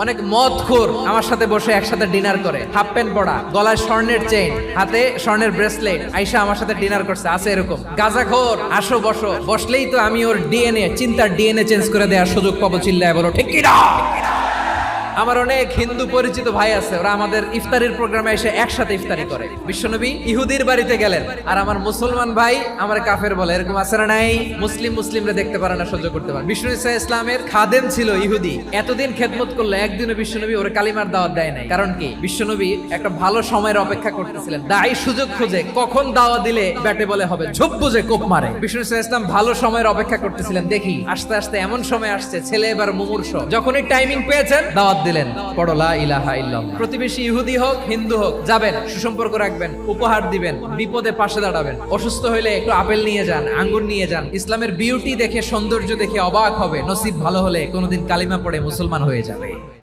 অনেক মদখোর আমার সাথে বসে একসাথে ডিনার করে, হাফ প্যান্ট পরা, গলায় স্বর্ণের চেইন, হাতে স্বর্ণের ব্রেসলেট, আইসা আমার সাথে ডিনার করছে, আছে এরকম। গাঁজাখোর আসো বসো, বসলেই তো আমি ওর ডিএনএ, চিন্তার ডিএনএ চেঞ্জ করে দেওয়ার সুযোগ পাবো, চিল্লায় বলো ঠিক কি না? আমার অনেক হিন্দু পরিচিত ভাই আছে, ওরা আমাদের ইফতারির প্রোগ্রামে এসে একসাথে ইফতারি করে। বিশ্বনবী ইহুদির বাড়িতে গেলেন, আর আমার মুসলমান ভাই আমার কাফের বলে, এরকম আছে না নাই? মুসলিমরা দেখতে পারে না, সহ্য করতে পারে। বিষ্ণু ইসা ইসলামের খাদেম ছিল ইহুদি, এতদিন খেদমত করলো, একদিনও বিশ্বনবী ওর কালিমার দাওয়াত দেয় নাই। কারণ কি? বিশ্বনবী একটা ভালো সময়ের অপেক্ষা করতেছিলেন, দায়ী সুযোগ খুঁজে কখন দাওয়া দিলে ব্যাটে বলে হবে, ঝোপ বুঝে কোপ মারে। বিষ্ণু ইসা ইসলাম ভালো সময়ের অপেক্ষা করতেছিলেন, দেখি আস্তে আস্তে এমন সময় আসছে, ছেলে এবার মুমূর্ষ, যখনই টাইমিং পেয়েছেন দাওয়াত দিলেন, পড়ো লা ইলাহা ইল্লাল্লাহ। প্রতিবেশী ইহুদি হোক হিন্দু হোক, যাবেন, সুসম্পর্ক রাখবেন, উপহার দিবেন, বিপদে পাশে দাঁড়াবেন, অসুস্থ হইলে একটু আপেল নিয়ে যান, আঙ্গুর নিয়ে যান। ইসলামের বিউটি দেখে, সৌন্দর্য দেখে অবাক হবে, নসিব ভালো হলে কোনোদিন কালিমা পড়ে মুসলমান হয়ে যাবে।